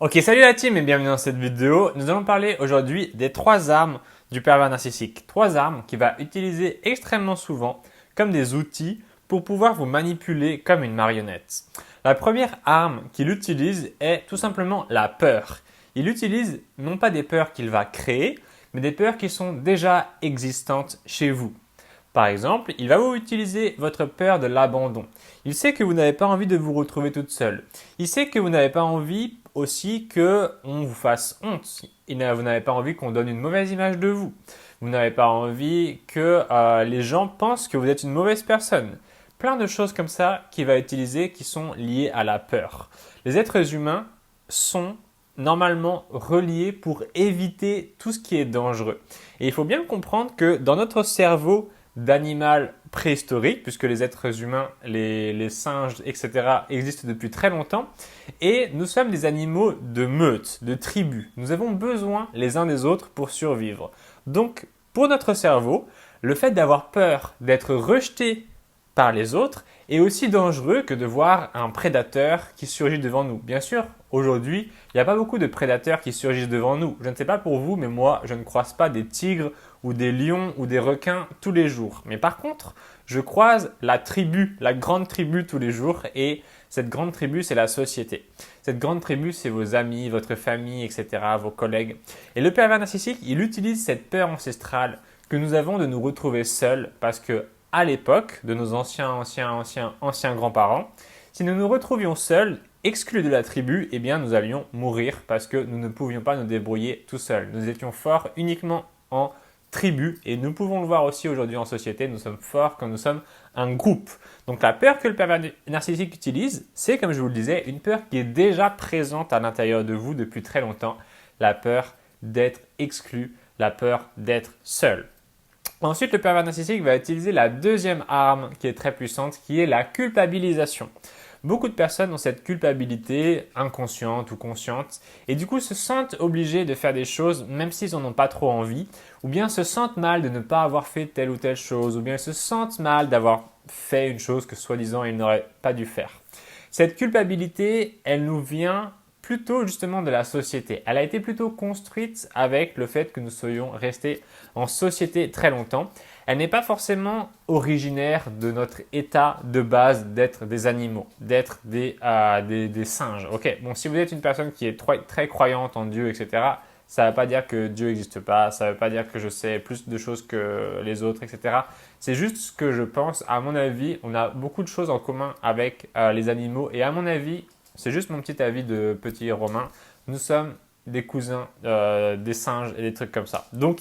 Ok, salut la team et bienvenue dans cette vidéo. Nous allons parler aujourd'hui des 3 armes du pervers narcissique. 3 armes qu'il va utiliser extrêmement souvent comme des outils pour pouvoir vous manipuler comme une marionnette. La première arme qu'il utilise est tout simplement la peur. Il utilise non pas des peurs qu'il va créer, mais des peurs qui sont déjà existantes chez vous. Par exemple, il va vous utiliser votre peur de l'abandon. Il sait que vous n'avez pas envie de vous retrouver toute seule. Il sait que vous n'avez pas envie aussi qu'on vous fasse honte. Vous n'avez pas envie qu'on donne une mauvaise image de vous. Vous n'avez pas envie que les gens pensent que vous êtes une mauvaise personne. Plein de choses comme ça qu'il va utiliser qui sont liées à la peur. Les êtres humains sont normalement reliés pour éviter tout ce qui est dangereux. Et il faut bien comprendre que dans notre cerveau d'animal préhistorique, puisque les êtres humains, les singes, etc., existent depuis très longtemps, et nous sommes des animaux de meute, de tribu. Nous avons besoin les uns des autres pour survivre. Donc, pour notre cerveau, le fait d'avoir peur d'être rejeté par les autres est aussi dangereux que de voir un prédateur qui surgit devant nous. Bien sûr, aujourd'hui, il n'y a pas beaucoup de prédateurs qui surgissent devant nous. Je ne sais pas pour vous, mais moi, je ne croise pas des tigres ou des lions ou des requins tous les jours. Mais par contre, je croise la tribu, la grande tribu tous les jours et cette grande tribu, c'est la société. Cette grande tribu, c'est vos amis, votre famille, etc., vos collègues. Et le pervers narcissique, il utilise cette peur ancestrale que nous avons de nous retrouver seuls parce que à l'époque de nos anciens grands-parents, si nous nous retrouvions seuls, exclus de la tribu, eh bien nous allions mourir parce que nous ne pouvions pas nous débrouiller tout seuls. Nous étions forts uniquement en tribu et nous pouvons le voir aussi aujourd'hui en société, nous sommes forts quand nous sommes un groupe. Donc la peur que le pervers narcissique utilise, c'est comme je vous le disais, une peur qui est déjà présente à l'intérieur de vous depuis très longtemps, la peur d'être exclu, la peur d'être seul. Ensuite, le pervers narcissique va utiliser la deuxième arme qui est très puissante, qui est la culpabilisation. Beaucoup de personnes ont cette culpabilité inconsciente ou consciente et du coup se sentent obligés de faire des choses même s'ils n'en ont pas trop envie, ou bien se sentent mal de ne pas avoir fait telle ou telle chose, ou bien se sentent mal d'avoir fait une chose que soi-disant ils n'auraient pas dû faire. Cette culpabilité, elle nous vient plutôt justement de la société. Elle a été plutôt construite avec le fait que nous soyons restés en société très longtemps. Elle n'est pas forcément originaire de notre état de base d'être des animaux, d'être des singes. Ok, bon, si vous êtes une personne qui est très croyante en Dieu, etc., ça ne veut pas dire que Dieu n'existe pas, ça ne veut pas dire que je sais plus de choses que les autres, etc. C'est juste ce que je pense. À mon avis, on a beaucoup de choses en commun avec les animaux et à mon avis, c'est juste mon petit avis de petit Romain. Nous sommes des cousins des singes et des trucs comme ça. Donc,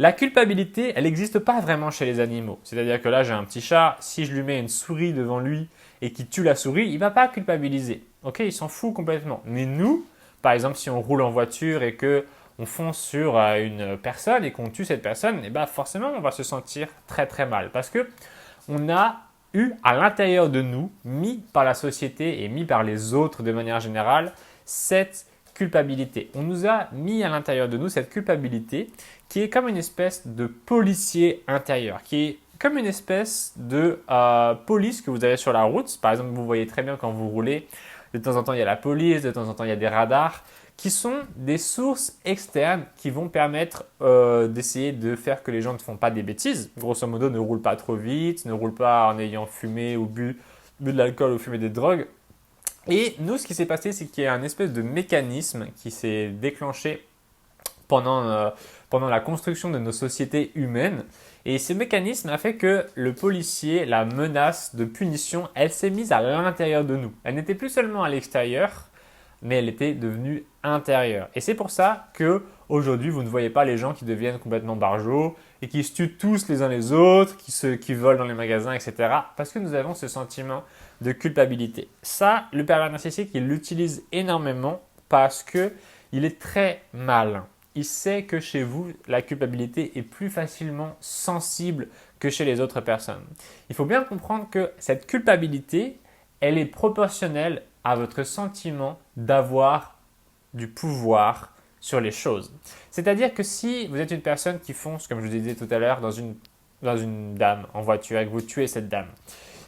la culpabilité, elle n'existe pas vraiment chez les animaux. C'est-à-dire que là, j'ai un petit chat, si je lui mets une souris devant lui et qu'il tue la souris, il ne va pas culpabiliser. Ok, il s'en fout complètement. Mais nous, par exemple, si on roule en voiture et que on fonce sur une personne et qu'on tue cette personne, et ben forcément, on va se sentir très très mal parce que on a eu à l'intérieur de nous, mis par la société et mis par les autres de manière générale, cette culpabilité. On nous a mis à l'intérieur de nous cette culpabilité qui est comme une espèce de policier intérieur, qui est comme une espèce de police que vous avez sur la route. Par exemple, vous voyez très bien quand vous roulez, de temps en temps il y a la police, de temps en temps il y a des radars, qui sont des sources externes qui vont permettre d'essayer de faire que les gens ne font pas des bêtises. Grosso modo, ne roule pas trop vite, ne roule pas en ayant fumé ou bu de l'alcool ou fumé des drogues. Et nous, ce qui s'est passé, c'est qu'il y a un espèce de mécanisme qui s'est déclenché pendant la construction de nos sociétés humaines. Et ce mécanisme a fait que le policier, la menace de punition, elle s'est mise à l'intérieur de nous. Elle n'était plus seulement à l'extérieur, mais elle était devenue intérieure. Et c'est pour ça que aujourd'hui, vous ne voyez pas les gens qui deviennent complètement barjots et qui se tuent tous les uns les autres, qui volent dans les magasins, etc. Parce que nous avons ce sentiment de culpabilité. Ça, le pervers narcissique, il l'utilise énormément parce qu'il est très malin. Il sait que chez vous, la culpabilité est plus facilement sensible que chez les autres personnes. Il faut bien comprendre que cette culpabilité, elle est proportionnelle à votre sentiment d'avoir du pouvoir sur les choses. C'est-à-dire que si vous êtes une personne qui fonce, comme je vous disais tout à l'heure, dans une dame en voiture et que vous tuez cette dame,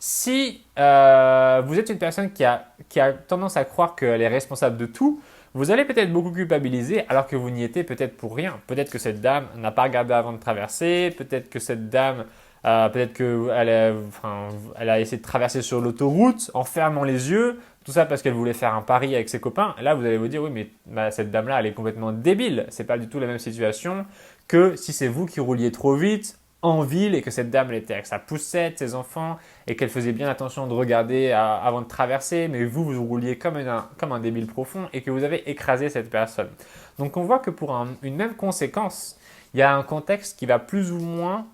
Si vous êtes une personne qui a tendance à croire qu'elle est responsable de tout, vous allez peut-être beaucoup culpabiliser alors que vous n'y étiez peut-être pour rien. Peut-être que cette dame n'a pas regardé avant de traverser, peut-être que cette dame, peut-être qu'elle a essayé de traverser sur l'autoroute en fermant les yeux, tout ça parce qu'elle voulait faire un pari avec ses copains. Et là, vous allez vous dire, oui, mais cette dame-là, elle est complètement débile. C'est pas du tout la même situation que si c'est vous qui rouliez trop vite en ville et que cette dame elle était avec sa poussette, ses enfants et qu'elle faisait bien attention de regarder avant de traverser, mais vous rouliez comme un débile profond et que vous avez écrasé cette personne. Donc on voit que pour une même conséquence, il y a un contexte qui va plus ou moins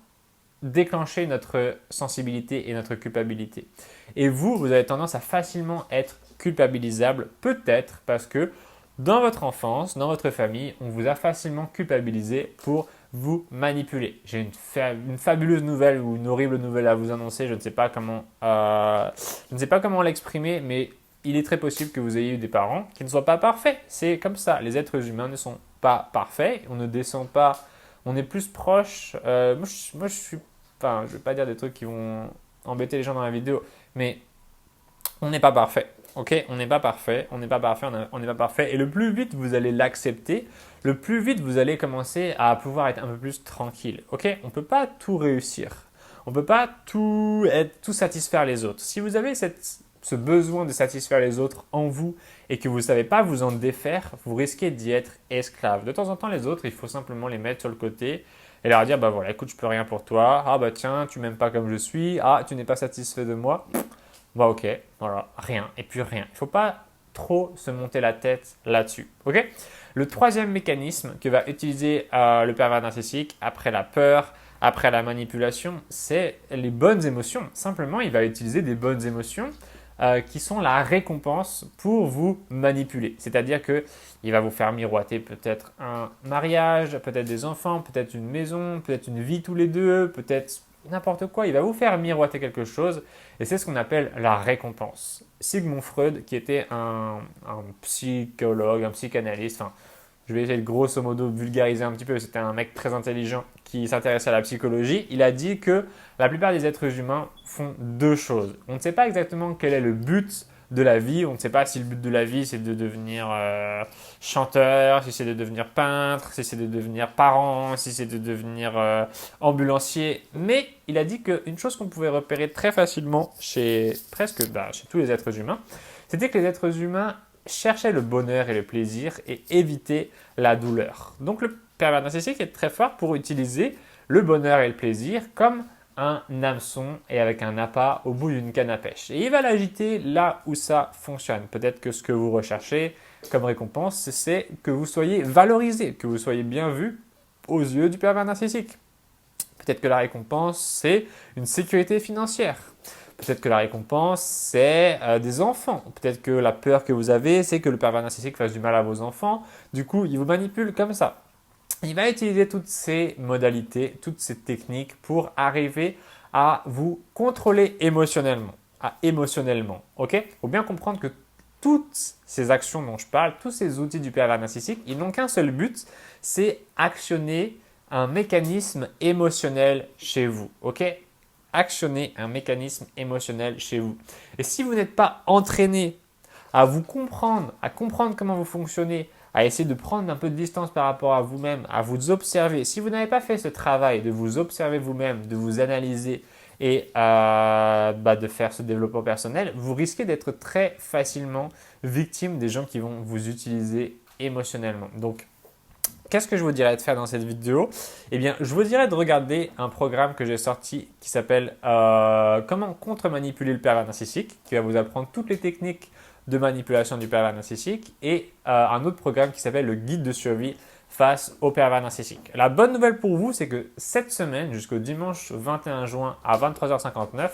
déclencher notre sensibilité et notre culpabilité. Et vous avez tendance à facilement être culpabilisable, peut-être parce que dans votre enfance, dans votre famille, on vous a facilement culpabilisé pour vous manipuler. J'ai une fabuleuse nouvelle ou une horrible nouvelle à vous annoncer. Je ne sais pas comment l'exprimer, mais il est très possible que vous ayez eu des parents qui ne soient pas parfaits. C'est comme ça. Les êtres humains ne sont pas parfaits. On ne descend pas. On est plus proche. Moi, je suis. Enfin, je ne vais pas dire des trucs qui vont embêter les gens dans la vidéo, mais on n'est pas parfait. Ok, on n'est pas parfait, on n'est pas parfait, on n'est pas parfait. Et le plus vite vous allez l'accepter, le plus vite vous allez commencer à pouvoir être un peu plus tranquille. Ok, on ne peut pas tout réussir. On ne peut pas tout satisfaire les autres. Si vous avez ce besoin de satisfaire les autres en vous et que vous ne savez pas vous en défaire, vous risquez d'y être esclave. De temps en temps, les autres, il faut simplement les mettre sur le côté et leur dire, bah voilà, écoute, je peux rien pour toi. Ah bah tiens, tu m'aimes pas comme je suis. Ah, tu n'es pas satisfait de moi. Bah ok, voilà, rien, et puis rien. Il ne faut pas trop se monter la tête là-dessus. Ok. Le troisième mécanisme que va utiliser le pervers narcissique après la peur, après la manipulation, c'est les bonnes émotions. Simplement, il va utiliser des bonnes émotions qui sont la récompense pour vous manipuler. C'est-à-dire qu'il va vous faire miroiter peut-être un mariage, peut-être des enfants, peut-être une maison, peut-être une vie tous les deux, peut-être n'importe quoi. Il va vous faire miroiter quelque chose et c'est ce qu'on appelle la récompense. Sigmund Freud, qui était un psychologue, un psychanalyste, enfin, je vais essayer de grosso modo vulgariser un petit peu, c'était un mec très intelligent qui s'intéressait à la psychologie, il a dit que la plupart des êtres humains font deux choses. On ne sait pas exactement quel est le but de la vie, on ne sait pas si le but de la vie c'est de devenir chanteur, si c'est de devenir peintre, si c'est de devenir parent, si c'est de devenir ambulancier, mais il a dit qu'une chose qu'on pouvait repérer très facilement chez tous les êtres humains, c'était que les êtres humains cherchaient le bonheur et le plaisir et évitaient la douleur. Donc le pervers narcissique est très fort pour utiliser le bonheur et le plaisir comme un hameçon et avec un appât au bout d'une canne à pêche. Et il va l'agiter là où ça fonctionne. Peut-être que ce que vous recherchez comme récompense, c'est que vous soyez valorisé, que vous soyez bien vu aux yeux du pervers narcissique. Peut-être que la récompense, c'est une sécurité financière. Peut-être que la récompense, c'est des enfants. Peut-être que la peur que vous avez, c'est que le pervers narcissique fasse du mal à vos enfants. Du coup, il vous manipule comme ça. Il va utiliser toutes ces modalités, toutes ces techniques pour arriver à vous contrôler émotionnellement. Ok. Il faut bien comprendre que toutes ces actions dont je parle, tous ces outils du pervers narcissique, ils n'ont qu'un seul but, c'est actionner un mécanisme émotionnel chez vous. Ok. Actionner un mécanisme émotionnel chez vous. Et si vous n'êtes pas entraîné à vous comprendre, à comprendre comment vous fonctionnez, à essayer de prendre un peu de distance par rapport à vous-même, à vous observer. Si vous n'avez pas fait ce travail de vous observer vous-même, de vous analyser et de faire ce développement personnel, vous risquez d'être très facilement victime des gens qui vont vous utiliser émotionnellement. Donc, qu'est-ce que je vous dirais de faire dans cette vidéo? Eh bien, je vous dirais de regarder un programme que j'ai sorti qui s'appelle Comment contre-manipuler le pervers narcissique, qui va vous apprendre toutes les techniques de manipulation du pervers narcissique et un autre programme qui s'appelle le guide de survie face au pervers narcissique. La bonne nouvelle pour vous, c'est que cette semaine, jusqu'au dimanche 21 juin à 23h59,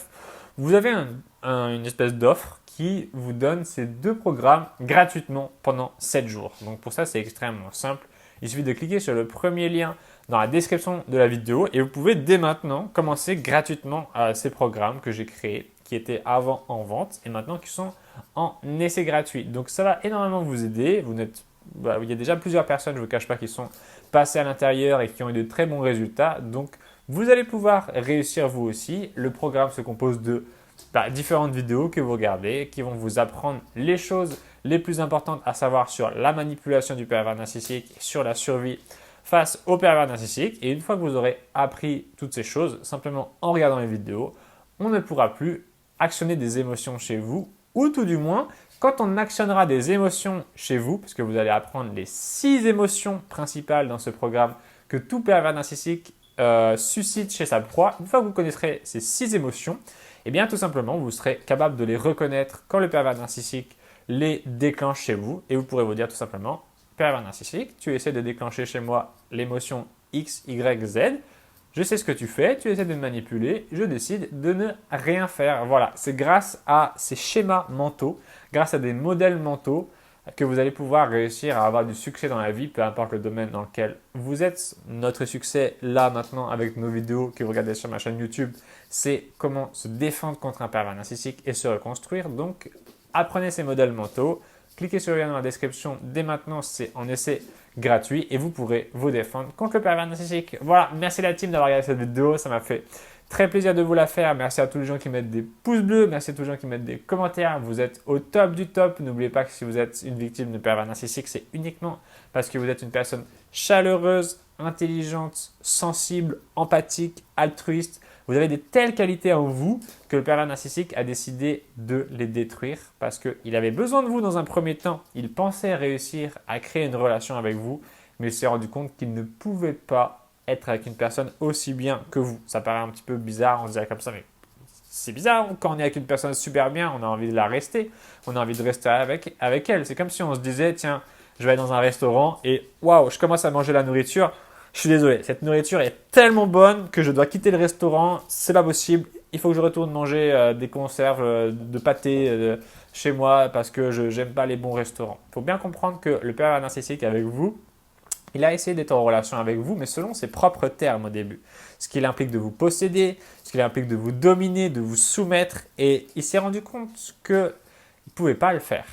vous avez une espèce d'offre qui vous donne ces deux programmes gratuitement pendant 7 jours. Donc pour ça, c'est extrêmement simple. Il suffit de cliquer sur le premier lien dans la description de la vidéo et vous pouvez dès maintenant commencer gratuitement ces programmes que j'ai créés, qui étaient avant en vente et maintenant qui sont en essai gratuit. Donc ça va énormément vous aider. Il y a déjà plusieurs personnes, je ne vous cache pas, qui sont passées à l'intérieur et qui ont eu de très bons résultats. Donc vous allez pouvoir réussir vous aussi. Le programme se compose de différentes vidéos que vous regardez qui vont vous apprendre les choses les plus importantes à savoir sur la manipulation du pervers narcissique et sur la survie face au pervers narcissique. Et une fois que vous aurez appris toutes ces choses, simplement en regardant les vidéos, on ne pourra plus actionner des émotions chez vous, ou tout du moins, quand on actionnera des émotions chez vous, parce que vous allez apprendre les 6 émotions principales dans ce programme que tout pervers narcissique suscite chez sa proie. Une fois que vous connaîtrez ces 6 émotions, eh bien tout simplement, vous serez capable de les reconnaître quand le pervers narcissique les déclenche chez vous, et vous pourrez vous dire tout simplement: pervers narcissique, tu essaies de déclencher chez moi l'émotion X, Y, Z. Je sais ce que tu fais, tu essaies de me manipuler, je décide de ne rien faire. Voilà, c'est grâce à ces schémas mentaux, grâce à des modèles mentaux que vous allez pouvoir réussir à avoir du succès dans la vie, peu importe le domaine dans lequel vous êtes. Notre succès là maintenant avec nos vidéos que vous regardez sur ma chaîne YouTube, c'est comment se défendre contre un pervers narcissique et se reconstruire. Donc apprenez ces modèles mentaux. Cliquez sur le lien dans la description dès maintenant, c'est en essai gratuit et vous pourrez vous défendre contre le pervers narcissique. Voilà, merci la team d'avoir regardé cette vidéo, ça m'a fait très plaisir de vous la faire. Merci à tous les gens qui mettent des pouces bleus, merci à tous les gens qui mettent des commentaires. Vous êtes au top du top. N'oubliez pas que si vous êtes une victime de pervers narcissique, c'est uniquement parce que vous êtes une personne chaleureuse, intelligente, sensible, empathique, altruiste. Vous avez des telles qualités en vous que le pervers narcissique a décidé de les détruire parce qu'il avait besoin de vous dans un premier temps. Il pensait réussir à créer une relation avec vous, mais il s'est rendu compte qu'il ne pouvait pas être avec une personne aussi bien que vous. Ça paraît un petit peu bizarre, on se dirait comme ça, mais c'est bizarre. Quand on est avec une personne super bien, on a envie de la rester. On a envie de rester avec elle. C'est comme si on se disait, tiens, je vais aller dans un restaurant et waouh, je commence à manger la nourriture. Je suis désolé, cette nourriture est tellement bonne que je dois quitter le restaurant. C'est pas possible. Il faut que je retourne manger des conserves de pâté chez moi parce que je n'aime pas les bons restaurants. Il faut bien comprendre que le pervers narcissique avec vous, il a essayé d'être en relation avec vous, mais selon ses propres termes au début. Ce qui implique de vous posséder, ce qui implique de vous dominer, de vous soumettre. Et il s'est rendu compte qu'il ne pouvait pas le faire.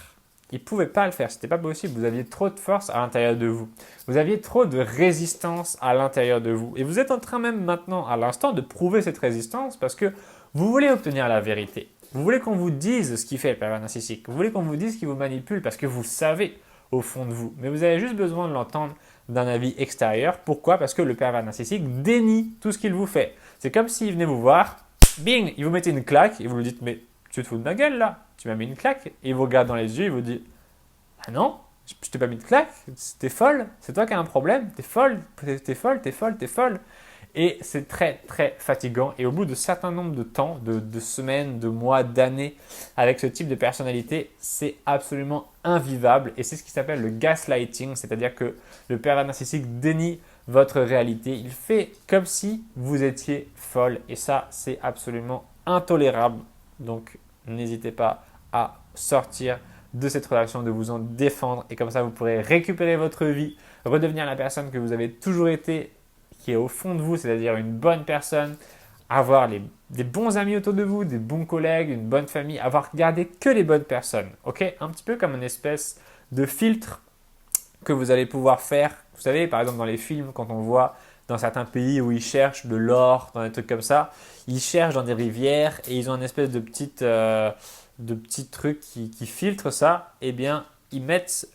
Il ne pouvait pas le faire, ce n'était pas possible. Vous aviez trop de force à l'intérieur de vous. Vous aviez trop de résistance à l'intérieur de vous. Et vous êtes en train même maintenant, à l'instant, de prouver cette résistance parce que vous voulez obtenir la vérité. Vous voulez qu'on vous dise ce qui fait le pervers narcissique. Vous voulez qu'on vous dise ce qui vous manipule parce que vous savez au fond de vous. Mais vous avez juste besoin de l'entendre d'un avis extérieur. Pourquoi? Parce que le pervers narcissique dénie tout ce qu'il vous fait. C'est comme s'il venait vous voir, bing, il vous mettait une claque et vous lui dites: mais tu te fous de ma gueule là? Tu m'as mis une claque. Et il vous regarde dans les yeux, il vous dit: ah non, je t'ai pas mis de claque, t'es folle, c'est toi qui as un problème, t'es folle, t'es folle, t'es folle, t'es folle. Et c'est très très fatigant. Et au bout de certains nombres de temps, de semaines, de mois, d'années, avec ce type de personnalité, c'est absolument invivable. Et c'est ce qui s'appelle le gaslighting, c'est-à-dire que le pervers narcissique dénie votre réalité. Il fait comme si vous étiez folle. Et ça, c'est absolument intolérable. Donc, n'hésitez pas à sortir de cette relation, de vous en défendre. Et comme ça, vous pourrez récupérer votre vie, redevenir la personne que vous avez toujours été, qui est au fond de vous, c'est-à-dire une bonne personne, avoir des bons amis autour de vous, des bons collègues, une bonne famille, avoir gardé que les bonnes personnes. Ok, un petit peu comme une espèce de filtre que vous allez pouvoir faire. Vous savez, par exemple, dans les films, quand on voit dans certains pays où ils cherchent de l'or, dans des trucs comme ça, ils cherchent dans des rivières et ils ont une espèce de petits trucs qui filtrent ça. Eh bien, ils mettent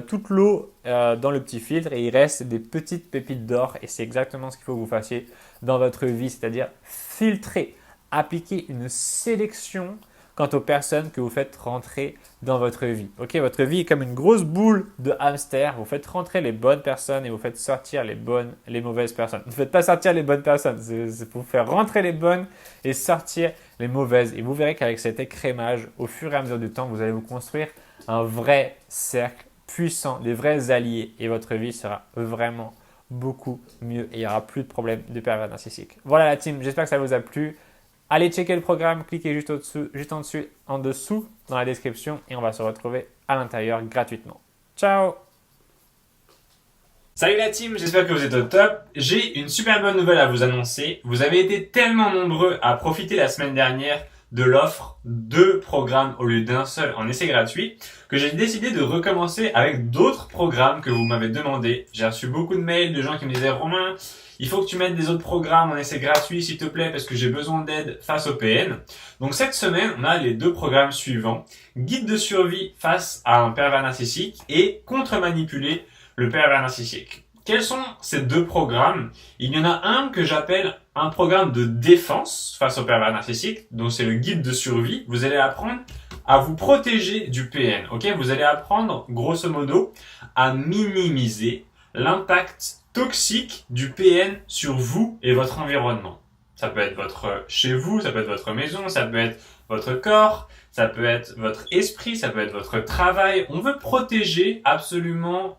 toute l'eau dans le petit filtre et il reste des petites pépites d'or. Et c'est exactement ce qu'il faut que vous fassiez dans votre vie, c'est-à-dire filtrer, appliquer une sélection quant aux personnes que vous faites rentrer dans votre vie. Ok, votre vie est comme une grosse boule de hamster. Vous faites rentrer les bonnes personnes et vous faites sortir les mauvaises personnes. Ne faites pas sortir les bonnes personnes, c'est pour faire rentrer les bonnes et sortir les mauvaises. Et vous verrez qu'avec cet écrémage, au fur et à mesure du temps, vous allez vous construire un vrai cercle puissant, des vrais alliés et votre vie sera vraiment beaucoup mieux et il n'y aura plus de problème de pervers narcissique. Voilà la team, j'espère que ça vous a plu. Allez checker le programme, cliquez juste en dessous dans la description et on va se retrouver à l'intérieur gratuitement. Ciao! Salut la team, j'espère que vous êtes au top. J'ai une super bonne nouvelle à vous annoncer. Vous avez été tellement nombreux à profiter la semaine dernière de l'offre 2 programmes au lieu d'un seul en essai gratuit, que j'ai décidé de recommencer avec d'autres programmes que vous m'avez demandé. J'ai reçu beaucoup de mails de gens qui me disaient « Romain, il faut que tu mettes des autres programmes en essai gratuit s'il te plaît parce que j'ai besoin d'aide face au PN. » Donc cette semaine, on a les 2 programmes suivants. Guide de survie face à un pervers narcissique et contre-manipuler le pervers narcissique. Quels sont ces 2 programmes? Il y en a un que j'appelle un programme de défense face au pervers narcissique, donc c'est le guide de survie. Vous allez apprendre à vous protéger du PN, ok? Vous allez apprendre, grosso modo, à minimiser l'impact toxique du PN sur vous et votre environnement. Ça peut être votre chez vous, ça peut être votre maison, ça peut être votre corps, ça peut être votre esprit, ça peut être votre travail. On veut protéger absolument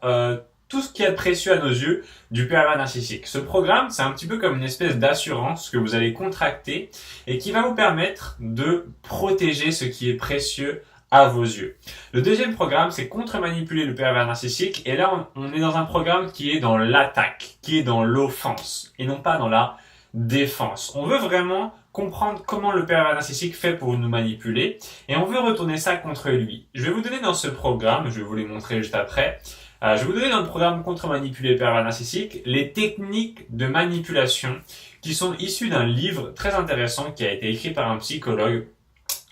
tout ce qui est précieux à nos yeux du pervers narcissique. Ce programme, c'est un petit peu comme une espèce d'assurance que vous allez contracter et qui va vous permettre de protéger ce qui est précieux à vos yeux. Le deuxième programme, c'est contre-manipuler le pervers narcissique. Et là, on est dans un programme qui est dans l'attaque, qui est dans l'offense et non pas dans la défense. On veut vraiment comprendre comment le pervers narcissique fait pour nous manipuler et on veut retourner ça contre lui. Je vais vous donner dans ce programme, je vais vous les montrer juste après, je vais vous donner dans le programme contre-manipuler le pervers narcissique les techniques de manipulation qui sont issues d'un livre très intéressant qui a été écrit par un psychologue.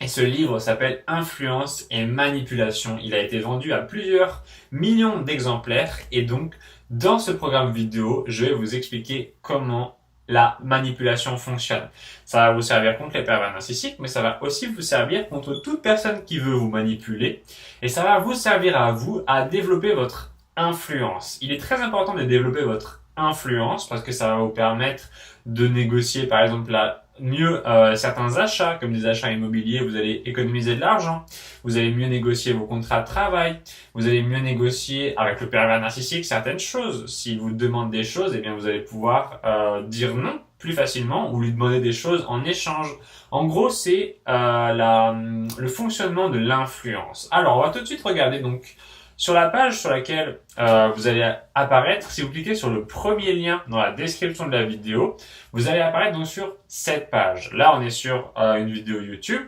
Et ce livre s'appelle Influence et manipulation. Il a été vendu à plusieurs millions d'exemplaires et donc dans ce programme vidéo, je vais vous expliquer comment la manipulation fonctionne. Ça va vous servir contre les pervers narcissiques, mais ça va aussi vous servir contre toute personne qui veut vous manipuler et ça va vous servir à vous à développer votre influence. Il est très important de développer votre influence parce que ça va vous permettre de négocier par exemple mieux certains achats, comme des achats immobiliers, vous allez économiser de l'argent, vous allez mieux négocier vos contrats de travail, vous allez mieux négocier avec le pervers narcissique certaines choses. S'il vous demande des choses, eh bien vous allez pouvoir dire non plus facilement ou lui demander des choses en échange. En gros, c'est le fonctionnement de l'influence. Alors, on va tout de suite regarder donc sur la page sur laquelle vous allez apparaître, si vous cliquez sur le premier lien dans la description de la vidéo, vous allez apparaître donc sur cette page. Là, on est sur une vidéo YouTube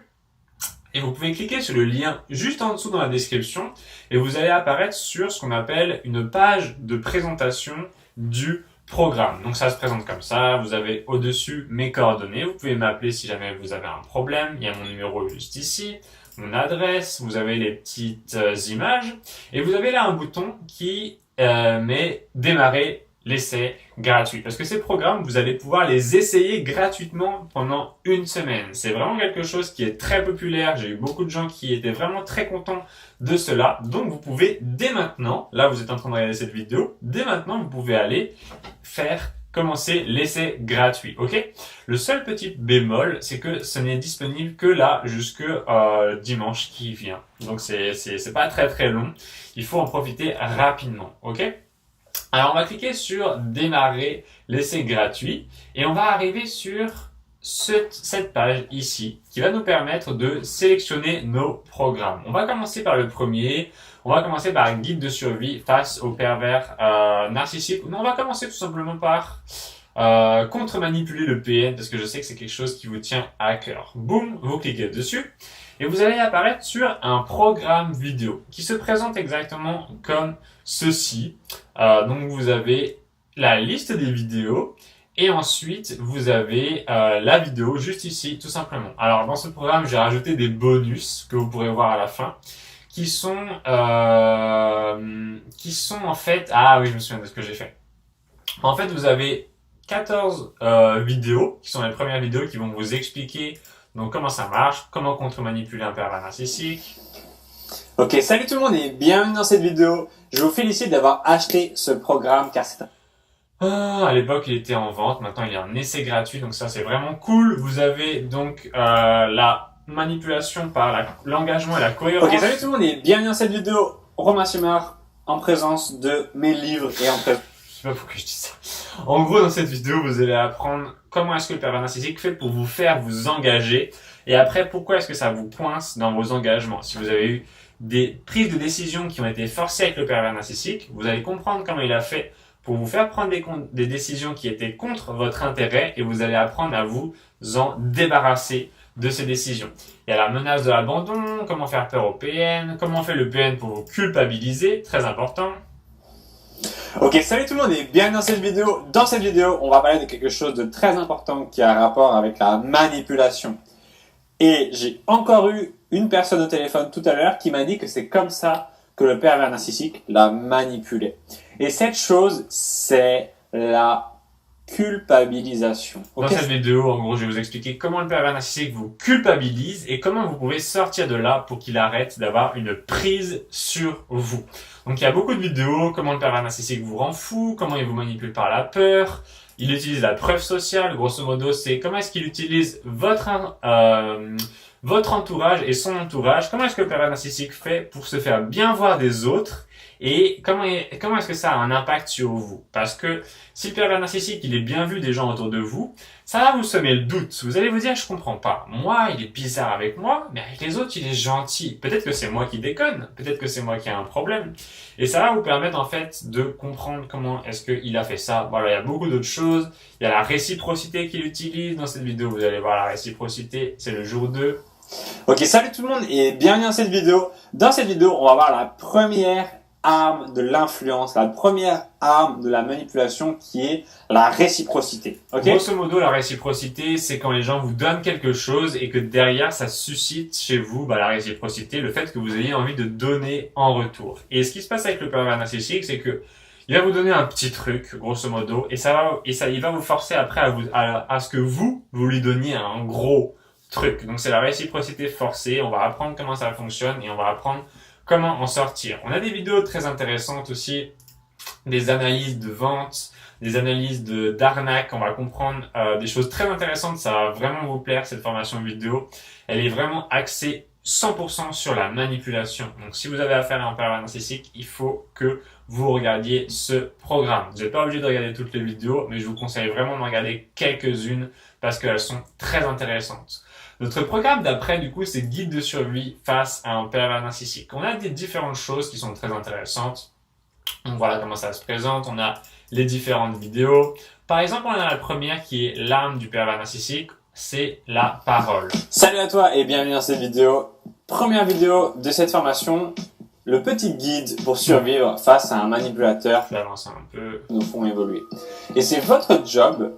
et vous pouvez cliquer sur le lien juste en dessous dans la description et vous allez apparaître sur ce qu'on appelle une page de présentation du programme. Donc ça se présente comme ça, vous avez au-dessus mes coordonnées, vous pouvez m'appeler si jamais vous avez un problème, il y a mon numéro juste ici, mon adresse, vous avez les petites images et vous avez là un bouton qui met démarrer l'essai gratuit. Parce que ces programmes, vous allez pouvoir les essayer gratuitement pendant une semaine. C'est vraiment quelque chose qui est très populaire. J'ai eu beaucoup de gens qui étaient vraiment très contents de cela. Donc vous pouvez dès maintenant, là vous êtes en train de regarder cette vidéo, dès maintenant vous pouvez aller commencer l'essai gratuit, ok? Le seul petit bémol, c'est que ce n'est disponible que là jusque dimanche qui vient. Donc c'est pas très très long. Il faut en profiter rapidement, ok? Alors on va cliquer sur démarrer l'essai gratuit et on va arriver sur cette page ici qui va nous permettre de sélectionner nos programmes. On va commencer par le premier. On va commencer par un guide de survie face aux pervers narcissiques. Non, on va commencer tout simplement par contre-manipuler le PN parce que je sais que c'est quelque chose qui vous tient à cœur. Boum, vous cliquez dessus et vous allez apparaître sur un programme vidéo qui se présente exactement comme ceci. Donc vous avez la liste des vidéos et ensuite vous avez la vidéo juste ici tout simplement. Alors dans ce programme j'ai rajouté des bonus que vous pourrez voir à la fin qui sont en fait, ah oui je me souviens de ce que j'ai fait. En fait vous avez 14 vidéos qui sont les premières vidéos qui vont vous expliquer donc comment ça marche, comment contre-manipuler un pervers narcissique. Ok, salut tout le monde et bienvenue dans cette vidéo. Je vous félicite d'avoir acheté ce programme car c'est à l'époque, il était en vente. Maintenant, il y a un essai gratuit. Donc ça, c'est vraiment cool. Vous avez donc la manipulation par l'engagement et la cohérence. Ok, salut tout le monde et bienvenue dans cette vidéo. Romain Sumar en présence de mes livres et en présence... Je sais pas pourquoi je dis ça. En gros, dans cette vidéo, vous allez apprendre comment est-ce que le pervers narcissique fait pour vous faire vous engager. Et après, pourquoi est-ce que ça vous coince dans vos engagements. Si vous avez eu des prises de décision qui ont été forcées avec le pervers narcissique, vous allez comprendre comment il a fait pour vous faire prendre des décisions qui étaient contre votre intérêt et vous allez apprendre à vous en débarrasser de ses décisions. Il y a la menace de l'abandon, comment faire peur au PN, comment fait le PN pour vous culpabiliser, très important. Ok, salut tout le monde et bienvenue dans cette vidéo. Dans cette vidéo, on va parler de quelque chose de très important qui a rapport avec la manipulation. Et j'ai encore eu une personne au téléphone tout à l'heure qui m'a dit que c'est comme ça que le pervers narcissique l'a manipulé. Et cette chose, c'est la culpabilisation. Dans cette vidéo, en gros, je vais vous expliquer comment le pervers narcissique vous culpabilise et comment vous pouvez sortir de là pour qu'il arrête d'avoir une prise sur vous. Donc, il y a beaucoup de vidéos, comment le pervers narcissique vous rend fou, comment il vous manipule par la peur. Il utilise la preuve sociale, grosso modo, c'est comment est-ce qu'il utilise votre entourage et son entourage. Comment est-ce que le pervers narcissique fait pour se faire bien voir des autres et comment est-ce que ça a un impact sur vous? Parce que si le pervers narcissique, il est bien vu des gens autour de vous, ça va vous semer le doute. Vous allez vous dire, je comprends pas. Moi, il est bizarre avec moi, mais avec les autres, il est gentil. Peut-être que c'est moi qui déconne. Peut-être que c'est moi qui ai un problème. Et ça va vous permettre, en fait, de comprendre comment est-ce qu'il a fait ça. Voilà, il y a beaucoup d'autres choses. Il y a la réciprocité qu'il utilise. Dans cette vidéo, vous allez voir la réciprocité. C'est le jour 2. Ok, salut tout le monde et bienvenue dans cette vidéo. Dans cette vidéo, on va voir la première arme de l'influence, la première arme de la manipulation qui est la réciprocité. Ok. Grosso modo, la réciprocité, c'est quand les gens vous donnent quelque chose et que derrière, ça suscite chez vous la réciprocité, le fait que vous ayez envie de donner en retour. Et ce qui se passe avec le pervers narcissique, c'est que il va vous donner un petit truc, grosso modo, et il va vous forcer après à ce que vous lui donniez un gros truc. Donc c'est la réciprocité forcée. On va apprendre comment ça fonctionne et on va apprendre comment en sortir. On a des vidéos très intéressantes aussi, des analyses de vente, des analyses d'arnaque. On va comprendre des choses très intéressantes. Ça va vraiment vous plaire cette formation vidéo. Elle est vraiment axée 100% sur la manipulation. Donc si vous avez affaire à un pervers narcissique, il faut que vous regardiez ce programme. Vous n'êtes pas obligé de regarder toutes les vidéos, mais je vous conseille vraiment de regarder quelques-unes parce qu'elles sont très intéressantes. Notre programme d'après, du coup, c'est guide de survie face à un pervers narcissique. On a des différentes choses qui sont très intéressantes. Donc voilà comment ça se présente. On a les différentes vidéos. Par exemple, on a la première qui est l'arme du pervers narcissique. C'est la parole. Salut à toi et bienvenue dans cette vidéo. Première vidéo de cette formation. Le petit guide pour survivre face à un manipulateur. Je vais avancer un peu. Nous font évoluer. Et c'est votre job,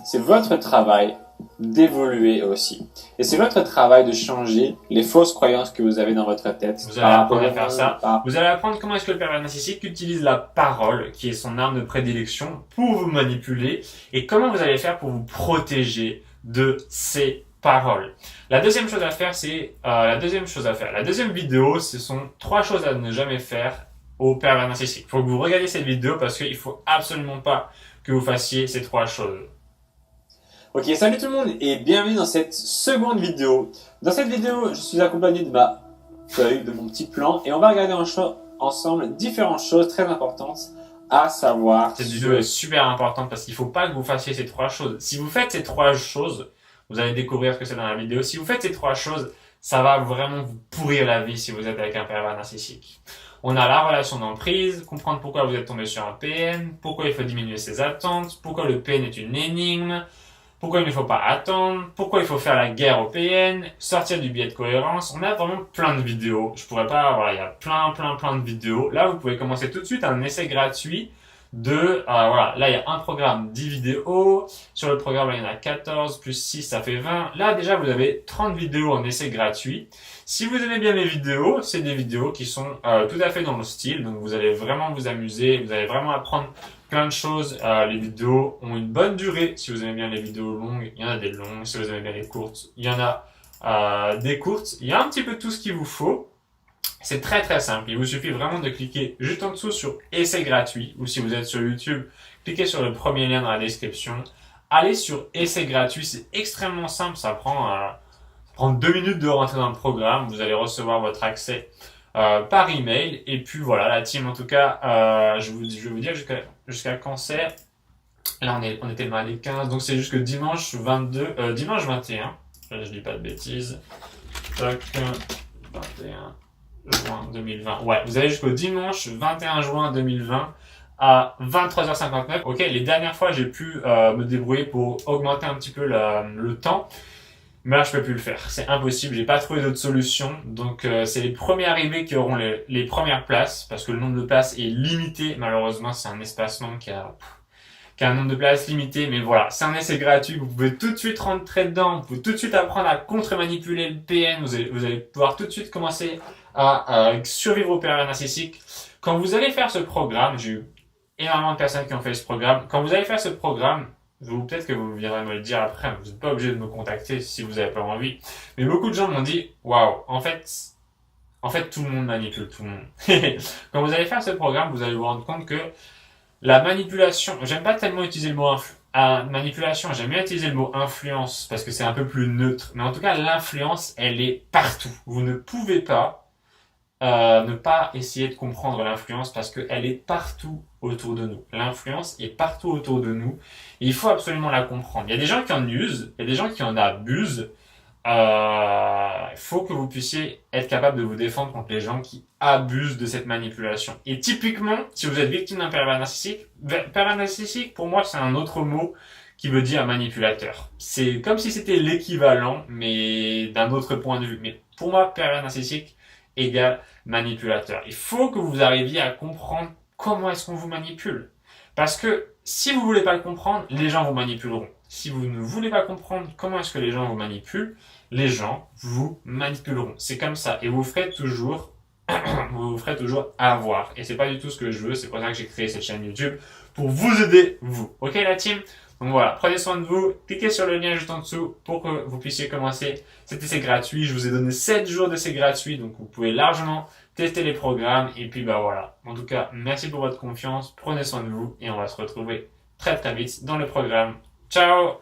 c'est votre travail d'évoluer aussi. Et c'est votre travail de changer les fausses croyances que vous avez dans votre tête. Vous allez apprendre à faire ça. Vous allez apprendre comment est-ce que le pervers narcissique utilise la parole, qui est son arme de prédilection, pour vous manipuler et comment vous allez faire pour vous protéger de ces paroles. La deuxième chose à faire, c'est la deuxième vidéo, ce sont 3 choses à ne jamais faire au pervers narcissique. Il faut que vous regardiez cette vidéo parce qu'il faut absolument pas que vous fassiez ces 3 choses. Ok, salut tout le monde et bienvenue dans cette seconde vidéo. Dans cette vidéo, je suis accompagné de ma feuille, de mon petit plan et on va regarder ensemble différentes choses très importantes à savoir. Cette vidéo est super importante parce qu'il faut pas que vous fassiez ces 3 choses. Si vous faites ces 3 choses, vous allez découvrir ce que c'est dans la vidéo. Si vous faites ces 3 choses, ça va vraiment vous pourrir la vie si vous êtes avec un pervers narcissique. On a la relation d'emprise, comprendre pourquoi vous êtes tombé sur un PN, pourquoi il faut diminuer ses attentes, pourquoi le PN est une énigme, pourquoi il ne faut pas attendre, pourquoi il faut faire la guerre au PN, sortir du biais de cohérence. On a vraiment plein de vidéos. Je pourrais pas, voilà, il y a plein de vidéos. Là, vous pouvez commencer tout de suite un essai gratuit de, voilà, là, il y a un programme 10 vidéos. Sur le programme, là, il y en a 14, plus 6, ça fait 20. Là, déjà, vous avez 30 vidéos en essai gratuit. Si vous aimez bien mes vidéos, c'est des vidéos qui sont tout à fait dans le style. Donc, vous allez vraiment vous amuser. Vous allez vraiment apprendre plein de choses. Les vidéos ont une bonne durée. Si vous aimez bien les vidéos longues, il y en a des longues. Si vous aimez bien les courtes, il y en a des courtes. Il y a un petit peu tout ce qu'il vous faut. C'est très très simple. Il vous suffit vraiment de cliquer juste en dessous sur essai gratuit. Ou si vous êtes sur YouTube, cliquez sur le premier lien dans la description. Allez sur essai gratuit. C'est extrêmement simple. Ça prend 2 minutes de rentrer dans le programme. Vous allez recevoir votre accès par email. Et puis voilà, la team en tout cas, je vais vous dire jusqu'à quand c'est. Là on était le mardi 15, donc c'est jusque dimanche 21. Je dis pas de bêtises. Tac, 21 juin 2020. Ouais, vous avez jusqu'au dimanche 21 juin 2020 à 23h59. Ok, les dernières fois j'ai pu me débrouiller pour augmenter un petit peu le temps. Mais là, je peux plus le faire. C'est impossible. J'ai pas trouvé d'autre solution. Donc, c'est les premiers arrivés qui auront les premières places parce que le nombre de places est limité. Malheureusement, c'est un espacement qui a un nombre de places limité. Mais voilà, c'est un essai gratuit. Vous pouvez tout de suite rentrer dedans. Vous pouvez tout de suite apprendre à contre-manipuler le PN. Vous allez pouvoir tout de suite commencer à survivre au pervers narcissique. Quand vous allez faire ce programme, j'ai eu énormément de personnes qui ont fait ce programme. Quand vous allez faire ce programme, peut-être que vous viendrez me le dire après, vous n'êtes pas obligé de me contacter si vous n'avez pas envie. Mais beaucoup de gens m'ont dit, waouh, en fait, tout le monde manipule tout le monde. Quand vous allez faire ce programme, vous allez vous rendre compte que la manipulation, j'aime pas tellement utiliser le mot manipulation, j'aime bien utiliser le mot influence parce que c'est un peu plus neutre. Mais en tout cas, l'influence, elle est partout. Vous ne pouvez pas ne pas essayer de comprendre l'influence parce qu'elle est partout autour de nous. L'influence est partout autour de nous et il faut absolument la comprendre. Il y a des gens qui en usent, il y a des gens qui en abusent. Il faut que vous puissiez être capable de vous défendre contre les gens qui abusent de cette manipulation. Et typiquement, si vous êtes victime d'un pervers narcissique, pour moi, c'est un autre mot qui veut dire manipulateur. C'est comme si c'était l'équivalent, mais d'un autre point de vue. Mais pour moi, pervers narcissique égale manipulateur. Il faut que vous arriviez à comprendre comment est-ce qu'on vous manipule. Parce que si vous voulez pas le comprendre, les gens vous manipuleront. Si vous ne voulez pas comprendre comment est-ce que les gens vous manipulent, les gens vous manipuleront. C'est comme ça. Et vous ferez toujours avoir. Et c'est pas du tout ce que je veux. C'est pour ça que j'ai créé cette chaîne YouTube. Pour vous aider, vous. Ok, la team? Donc voilà, prenez soin de vous, cliquez sur le lien juste en dessous pour que vous puissiez commencer cet essai gratuit. Je vous ai donné 7 jours d'essai gratuit, donc vous pouvez largement tester les programmes. Et puis bah voilà, en tout cas, merci pour votre confiance, prenez soin de vous et on va se retrouver très très vite dans le programme. Ciao!